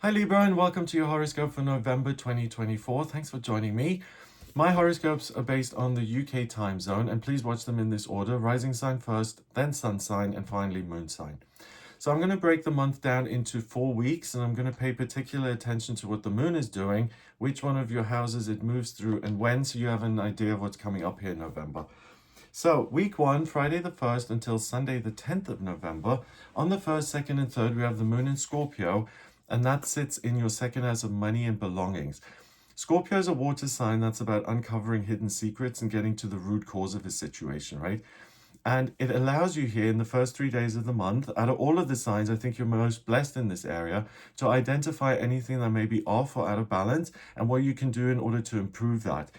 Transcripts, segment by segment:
Hi Libra and welcome to your horoscope for November 2024. Thanks for joining me. My horoscopes are based on the UK time zone, and please watch them in this order: rising sign first, then sun sign, and finally moon sign. So I'm going to break the month down into 4 weeks, and I'm going to pay particular attention to what the moon is doing, which one of your houses it moves through, and when, so you have an idea of what's coming up here in November. So, week 1, Friday the 1st until Sunday the 10th of November. On the 1st, 2nd, and 3rd, we have the moon in Scorpio, and that sits in your second house of money and belongings. Scorpio is a water sign that's about uncovering hidden secrets and getting to the root cause of a situation, right? And it allows you here in the first 3 days of the month, out of all of the signs, I think you're most blessed in this area, to identify anything that may be off or out of balance and what you can do in order to improve that.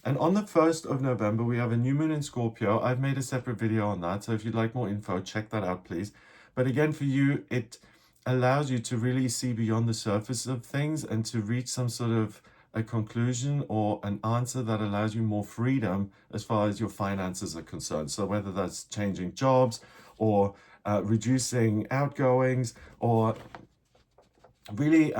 And on the 1st of November, we have a new moon in Scorpio. I've made a separate video on that, so if you'd like more info, check that out, please. But again, for you, it allows you to really see beyond the surface of things and to reach some sort of a conclusion or an answer that allows you more freedom as far as your finances are concerned. So whether that's changing jobs or reducing outgoings or really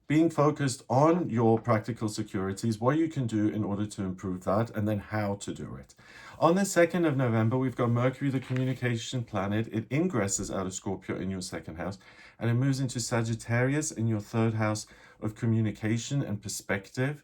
being focused on your practical securities, what you can do in order to improve that, and then how to do it. On the 2nd of November, we've got Mercury, the communication planet. It ingresses out of Scorpio in your second house, and it moves into Sagittarius in your third house of communication and perspective.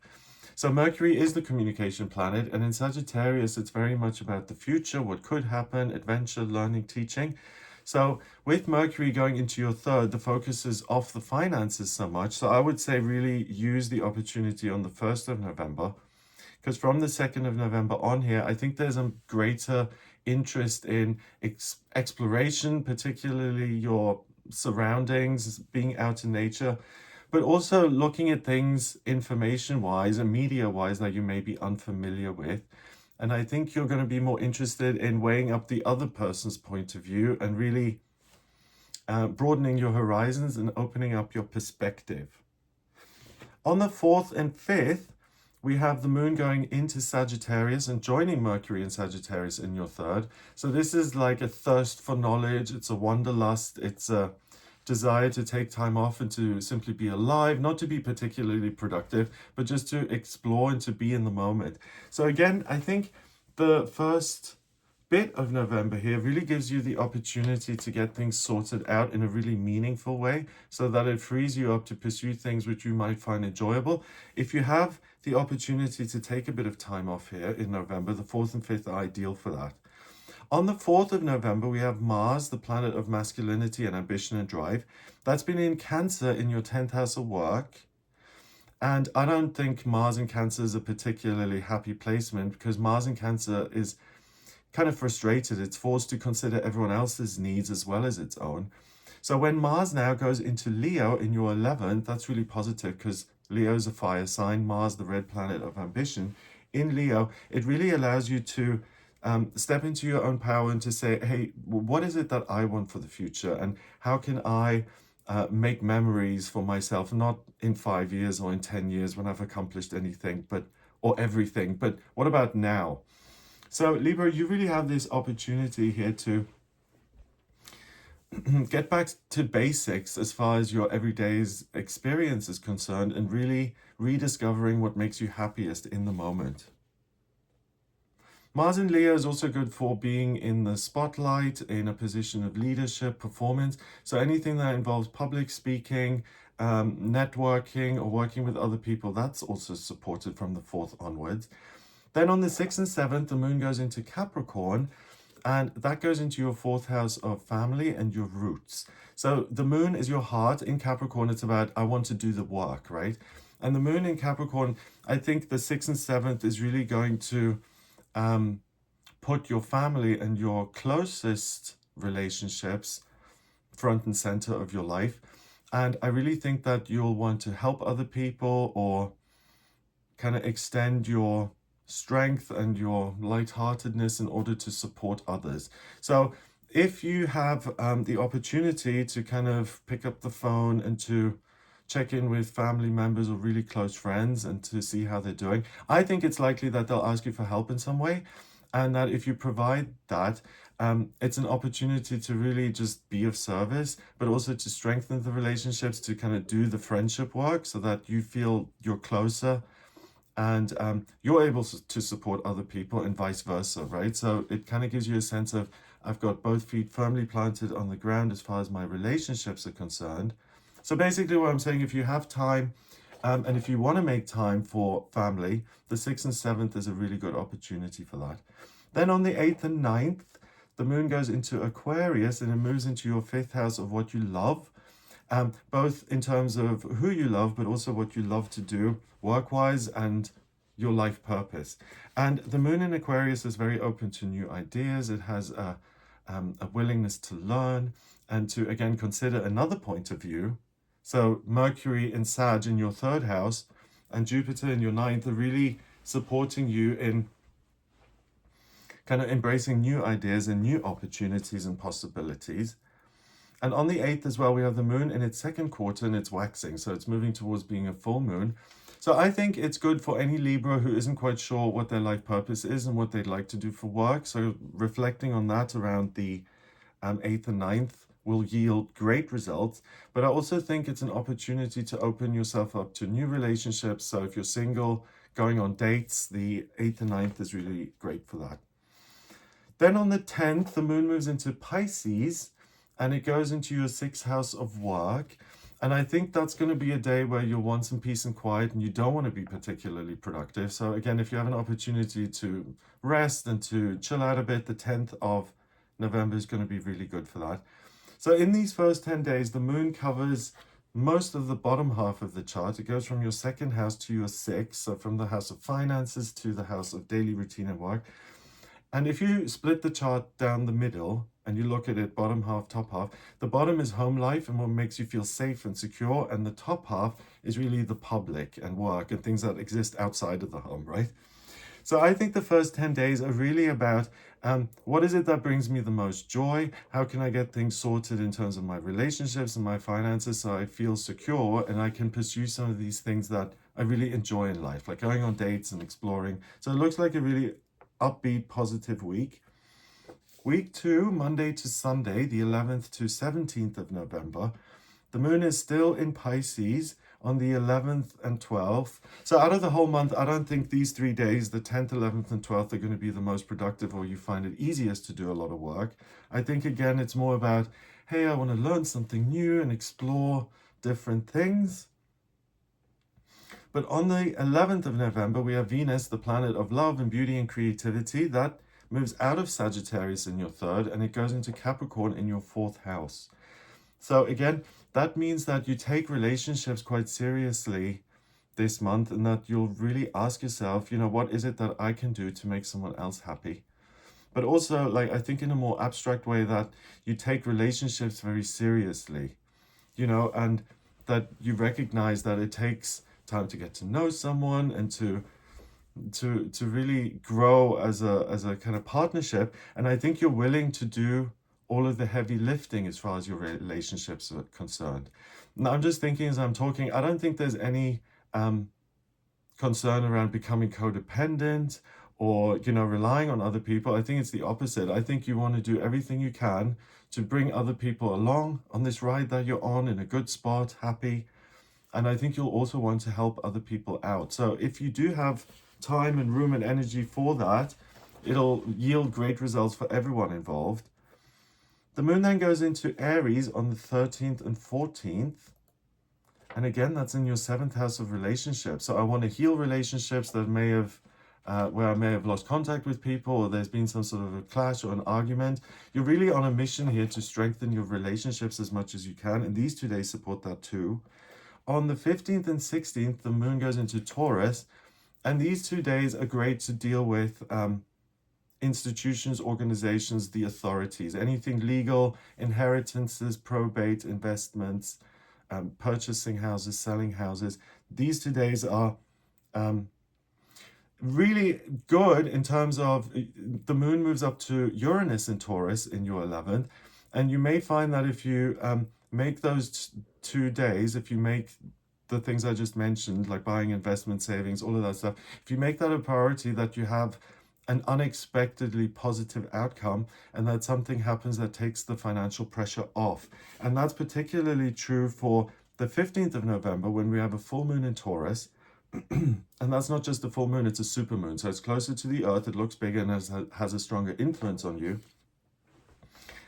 So Mercury is the communication planet, and in Sagittarius, it's very much about the future, what could happen, adventure, learning, teaching. So with Mercury going into your third, the focus is off the finances so much. So I would say really use the opportunity on the 1st of November, because from the 2nd of November on here, I think there's a greater interest in exploration, particularly your surroundings, being out in nature, but also looking at things information-wise and media-wise that you may be unfamiliar with. And I think you're going to be more interested in weighing up the other person's point of view and really broadening your horizons and opening up your perspective. On the 4th and 5th, we have the moon going into Sagittarius and joining Mercury in Sagittarius in your third. So this is like a thirst for knowledge. It's a wanderlust. It's a desire to take time off and to simply be alive, not to be particularly productive, but just to explore and to be in the moment. So again, I think the first bit of November here really gives you the opportunity to get things sorted out in a really meaningful way, so that it frees you up to pursue things which you might find enjoyable. If you have the opportunity to take a bit of time off here in November, the 4th and 5th are ideal for that. On the 4th of November, we have Mars, the planet of masculinity and ambition and drive. That's been in Cancer in your 10th house of work. And I don't think Mars in Cancer is a particularly happy placement, because Mars in Cancer is kind of frustrated. It's forced to consider everyone else's needs as well as its own. So when Mars now goes into Leo in your 11th, that's really positive, because Leo is a fire sign, Mars, the red planet of ambition. In Leo, it really allows you to step into your own power and to say, hey, what is it that I want for the future? And how can I make memories for myself, not in 5 years or in 10 years when I've accomplished anything, or everything, but what about now? So Libra, you really have this opportunity here to get back to basics as far as your everyday's experience is concerned, and really rediscovering what makes you happiest in the moment. Mars in Leo is also good for being in the spotlight, in a position of leadership, performance. So anything that involves public speaking, networking, or working with other people, that's also supported from the 4th onwards. Then on the 6th and 7th, the moon goes into Capricorn, and that goes into your 4th house of family and your roots. So the moon is your heart. In Capricorn, it's about, I want to do the work, right? And the moon in Capricorn, I think the 6th and 7th is really going to put your family and your closest relationships front and center of your life. And I really think that you'll want to help other people or kind of extend your strength and your lightheartedness in order to support others. So if you have the opportunity to kind of pick up the phone and to check in with family members or really close friends and to see how they're doing, I think it's likely that they'll ask you for help in some way. And that if you provide that, It's an opportunity to really just be of service, but also to strengthen the relationships, to kind of do the friendship work so that you feel you're closer and you're able to support other people and vice versa, right? So it kind of gives you a sense of, I've got both feet firmly planted on the ground as far as my relationships are concerned. So basically what I'm saying, if you have time and if you want to make time for family, the 6th and 7th is a really good opportunity for that. Then on the 8th and 9th, the moon goes into Aquarius and it moves into your 5th house of what you love, both in terms of who you love, but also what you love to do work-wise and your life purpose. And the moon in Aquarius is very open to new ideas. It has a willingness to learn and to, again, consider another point of view. So Mercury in Sag in your 3rd house and Jupiter in your 9th are really supporting you in kind of embracing new ideas and new opportunities and possibilities. And on the 8th as well, we have the moon in its 2nd quarter and it's waxing. So it's moving towards being a full moon. So I think it's good for any Libra who isn't quite sure what their life purpose is and what they'd like to do for work. So reflecting on that around the 8th and 9th will yield great results. But I also think it's an opportunity to open yourself up to new relationships. So if you're single, going on dates, the 8th and 9th is really great for that. Then on the 10th, the moon moves into Pisces and it goes into your 6th house of work. And I think that's going to be a day where you'll want some peace and quiet and you don't want to be particularly productive. So again, if you have an opportunity to rest and to chill out a bit, the 10th of November is going to be really good for that. So in these first 10 days, the moon covers most of the bottom half of the chart. It goes from your 2nd house to your 6th. So from the house of finances to the house of daily routine and work. And if you split the chart down the middle and you look at it bottom half, top half, the bottom is home life and what makes you feel safe and secure. And the top half is really the public and work and things that exist outside of the home, right? So I think the first 10 days are really about what is it that brings me the most joy? How can I get things sorted in terms of my relationships and my finances so I feel secure and I can pursue some of these things that I really enjoy in life, like going on dates and exploring. So it looks like a really upbeat, positive week. Week 2, Monday to Sunday, the 11th to 17th of November. The moon is still in Pisces on the 11th and 12th. So out of the whole month, I don't think these 3 days, the 10th, 11th, and 12th, are going to be the most productive or you find it easiest to do a lot of work. I think, again, it's more about, hey, I want to learn something new and explore different things. But on the 11th of November, we have Venus, the planet of love and beauty and creativity. That moves out of Sagittarius in your 3rd and it goes into Capricorn in your 4th house. So again, that means that you take relationships quite seriously this month and that you'll really ask yourself, what is it that I can do to make someone else happy? But also, like, I think in a more abstract way that you take relationships very seriously, and that you recognize that it takes time to get to know someone and to really grow as a kind of partnership. And I think you're willing to do all of the heavy lifting as far as your relationships are concerned. Now, I'm just thinking as I'm talking, I don't think there's any concern around becoming codependent or, relying on other people. I think it's the opposite. I think you want to do everything you can to bring other people along on this ride that you're on in a good spot, happy. And I think you'll also want to help other people out. So if you do have time and room and energy for that, it'll yield great results for everyone involved. The moon then goes into Aries on the 13th and 14th. And again, that's in your 7th house of relationships. So I want to heal relationships that where I may have lost contact with people or there's been some sort of a clash or an argument. You're really on a mission here to strengthen your relationships as much as you can. And these 2 days support that too. On the 15th and 16th, the moon goes into Taurus. And these 2 days are great to deal with institutions, organizations, the authorities, anything legal, inheritances, probate, investments, purchasing houses, selling houses. These 2 days are really good in terms of the moon moves up to Uranus in Taurus in your 11th. And you may find that if you make those 2 days, if you make the things I just mentioned, like buying investment savings, all of that stuff, if you make that a priority, that you have an unexpectedly positive outcome, and that something happens that takes the financial pressure off. And that's particularly true for the 15th of November when we have a full moon in Taurus. And that's not just a full moon, it's a super moon. So it's closer to the earth, it looks bigger and has a stronger influence on you.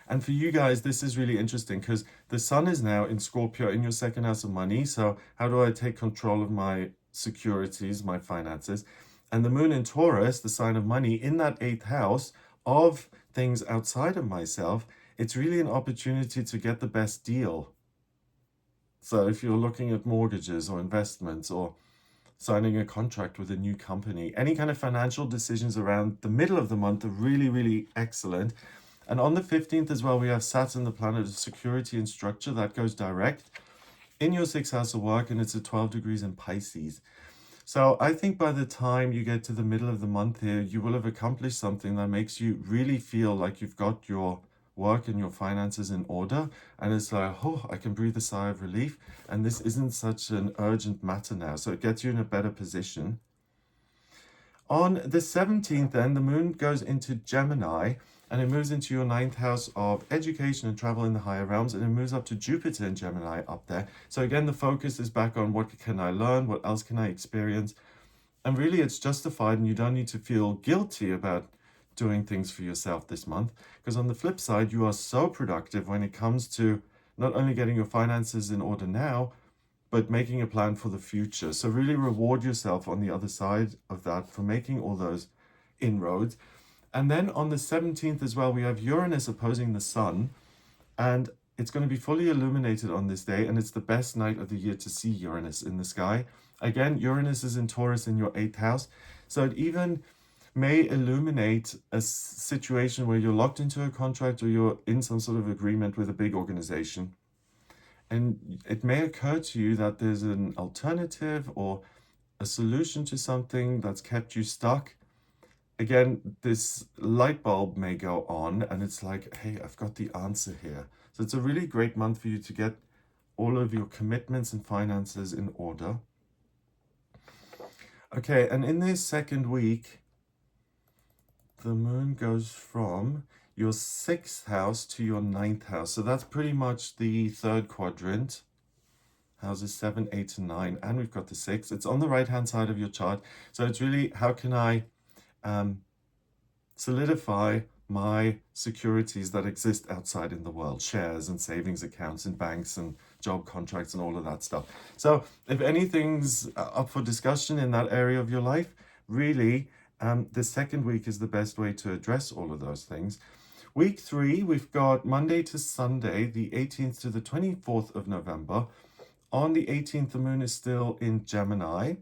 And for you guys, this is really interesting because the sun is now in Scorpio in your second house of money. So how do I take control of my securities, my finances? And the moon in Taurus, the sign of money, in that eighth house of things outside of myself, it's really an opportunity to get the best deal. So if you're looking at mortgages or investments or signing a contract with a new company, any kind of financial decisions around the middle of the month are really, really excellent. And on the 15th as well, we have Saturn, the planet of security and structure, that goes direct in your sixth house of work, and it's at 12 degrees in Pisces. So I think by the time you get to the middle of the month here, you will have accomplished something that makes you really feel like you've got your work and your finances in order. And it's like, oh, I can breathe a sigh of relief. And this isn't such an urgent matter now. So it gets you in a better position. On the 17th, then, the moon goes into Gemini, and it moves into your ninth house of education and travel in the higher realms, and it moves up to Jupiter in Gemini up there. So again, the focus is back on what can I learn, what else can I experience, and really it's justified, and you don't need to feel guilty about doing things for yourself this month, because on the flip side, you are so productive when it comes to not only getting your finances in order now, but making a plan for the future. So really reward yourself on the other side of that for making all those inroads. And then on the 17th as well, we have Uranus opposing the sun, and it's going to be fully illuminated on this day, and it's the best night of the year to see Uranus in the sky. Again, Uranus is in Taurus in your eighth house, so it even may illuminate a situation where you're locked into a contract or you're in some sort of agreement with a big organization. And it may occur to you that there's an alternative or a solution to something that's kept you stuck. Again, this light bulb may go on and it's like, hey, I've got the answer here. So it's a really great month for you to get all of your commitments and finances in order. Okay, and in this second week, the moon goes from your sixth house to your ninth house. So that's pretty much the third quadrant. Houses 7, 8, and 9. And we've got the 6. It's on the right-hand side of your chart. So it's really, how can I solidify my securities that exist outside in the world? Shares and savings accounts and banks and job contracts and all of that stuff. So if anything's up for discussion in that area of your life, really, the second week is the best way to address all of those things. Week 3, we've got Monday to Sunday, the 18th to the 24th of November. On the 18th, the moon is still in Gemini.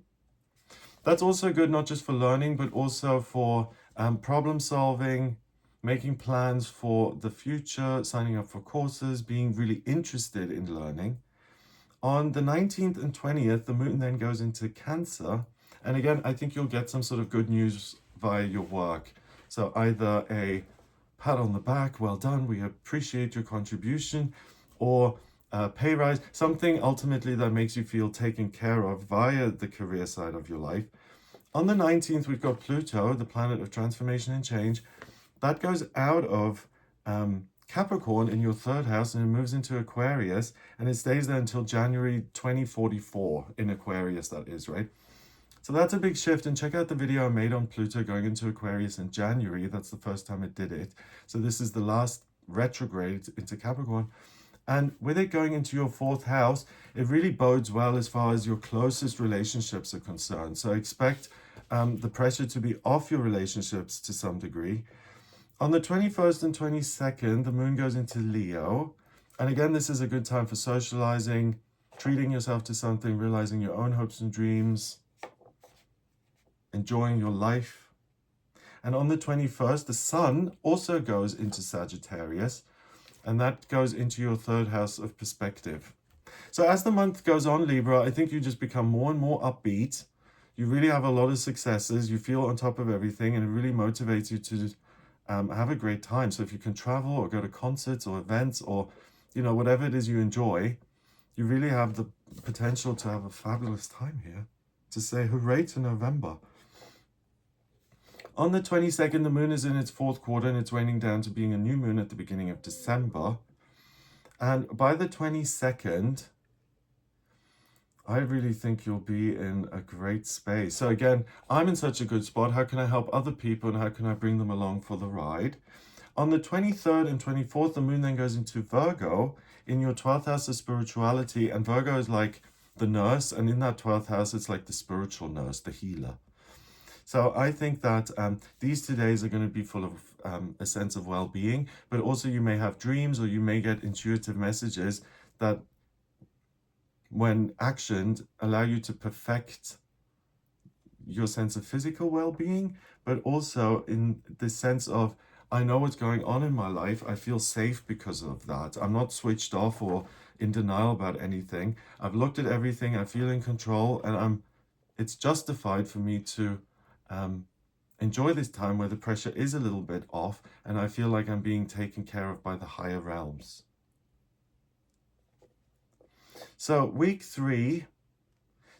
That's also good, not just for learning, but also for problem solving, making plans for the future, signing up for courses, being really interested in learning. On the 19th and 20th, the moon then goes into Cancer. And again, I think you'll get some sort of good news via your work. So either a pat on the back, well done, we appreciate your contribution, or pay rise, something ultimately that makes you feel taken care of via the career side of your life. On the 19th, we've got Pluto, the planet of transformation and change. That goes out of Capricorn in your third house and it moves into Aquarius, and it stays there until January 2044 in Aquarius, that is, right? So that's a big shift, and check out the video I made on Pluto going into Aquarius in January. That's the first time it did it. So this is the last retrograde into Capricorn. And with it going into your fourth house, it really bodes well as far as your closest relationships are concerned. So expect the pressure to be off your relationships to some degree. On the 21st and 22nd, the moon goes into Leo. And again, this is a good time for socializing, treating yourself to something, realizing your own hopes and dreams, enjoying your life. And on the 21st, the sun also goes into Sagittarius, and that goes into your third house of perspective. So as the month goes on, Libra, I think you just become more and more upbeat. You really have a lot of successes. You feel on top of everything, and it really motivates you to have a great time. So if you can travel or go to concerts or events or, whatever it is you enjoy, you really have the potential to have a fabulous time here. To say hooray to November. On the 22nd, the moon is in its fourth quarter and it's waning down to being a new moon at the beginning of December. And by the 22nd, I really think you'll be in a great space. So again, I'm in such a good spot. How can I help other people and how can I bring them along for the ride? On the 23rd and 24th, the moon then goes into Virgo in your 12th house of spirituality. And Virgo is like the nurse. And in that 12th house, it's like the spiritual nurse, the healer. So I think that these 2 days are going to be full of a sense of well-being, but also you may have dreams or you may get intuitive messages that, when actioned, allow you to perfect your sense of physical well-being, but also in the sense of, I know what's going on in my life. I feel safe because of that. I'm not switched off or in denial about anything. I've looked at everything. I feel in control, and it's justified for me to enjoy this time where the pressure is a little bit off and I feel like I'm being taken care of by the higher realms. So week 3,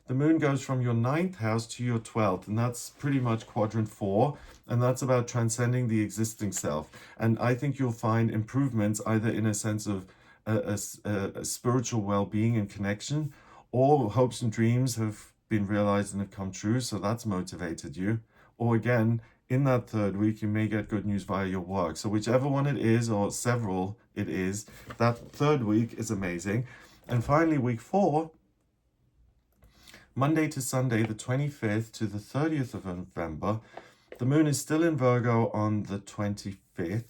the moon goes from your 9th house to your 12th, and that's pretty much quadrant 4, and that's about transcending the existing self. And I think you'll find improvements either in a sense of a spiritual well-being and connection, or hopes and dreams have been realized and have come true, so that's motivated you. Or again, in that 3rd week, you may get good news via your work. So whichever one it is, or several it is, that 3rd week is amazing. And finally, week 4, Monday to Sunday, the 25th to the 30th of November, the moon is still in Virgo on the 25th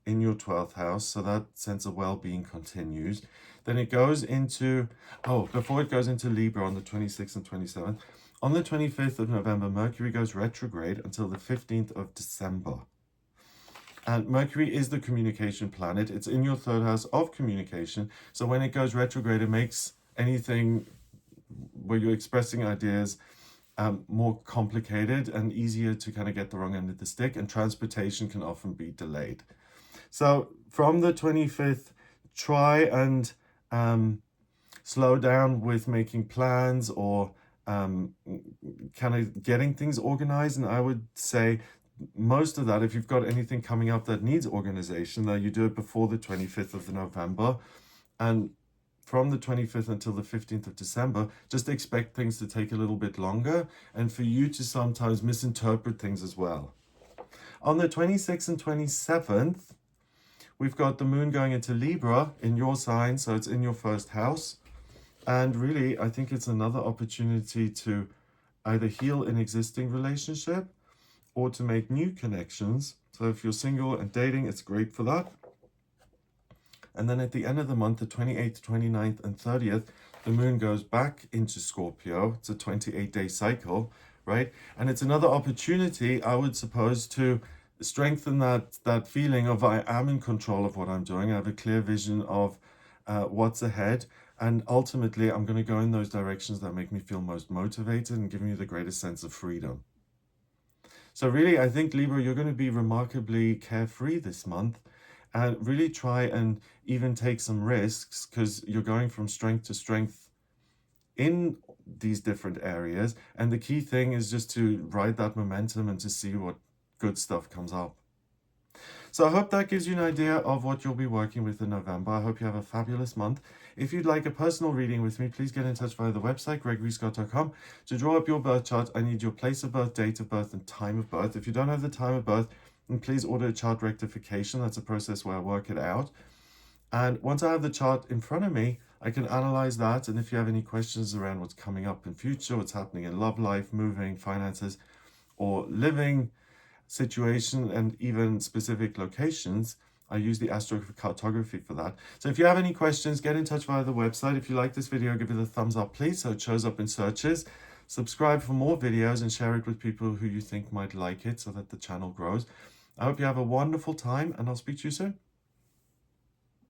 in your 12th house, so that sense of well-being continues. Then it goes into, before it goes into Libra on the 26th and 27th, on the 25th of November, Mercury goes retrograde until the 15th of December. And Mercury is the communication planet. It's in your 3rd house of communication. So when it goes retrograde, it makes anything where you're expressing ideas more complicated and easier to kind of get the wrong end of the stick. And transportation can often be delayed. So from the 25th, try and slow down with making plans or kind of getting things organized. And I would say most of that, if you've got anything coming up that needs organization, that you do it before the 25th of November. And from the 25th until the 15th of December, just expect things to take a little bit longer and for you to sometimes misinterpret things as well. On the 26th and 27th, we've got the moon going into Libra in your sign, so it's in your 1st house. And really, I think it's another opportunity to either heal an existing relationship or to make new connections. So if you're single and dating, it's great for that. And then at the end of the month, the 28th, 29th, and 30th, the moon goes back into Scorpio. It's a 28-day cycle, right? And it's another opportunity, I would suppose, to strengthen that feeling of I am in control of what I'm doing. I have a clear vision of what's ahead. And ultimately, I'm going to go in those directions that make me feel most motivated and give me the greatest sense of freedom. So really, I think, Libra, you're going to be remarkably carefree this month. And really try and even take some risks, because you're going from strength to strength in these different areas. And the key thing is just to ride that momentum and to see what good stuff comes up. So I hope that gives you an idea of what you'll be working with in November. I hope you have a fabulous month. If you'd like a personal reading with me, please get in touch via the website, gregoryscott.com. To draw up your birth chart, I need your place of birth, date of birth, and time of birth. If you don't have the time of birth, then please order a chart rectification. That's a process where I work it out. And once I have the chart in front of me, I can analyze that. And if you have any questions around what's coming up in future, what's happening in love life, moving, finances, or living situation, and even specific locations, I use the astrocartography for that. So if you have any questions, get in touch via the website. If you like this video, give it a thumbs up, please, so it shows up in searches. Subscribe for more videos and share it with people who you think might like it so that the channel grows. I hope you have a wonderful time, and I'll speak to you soon.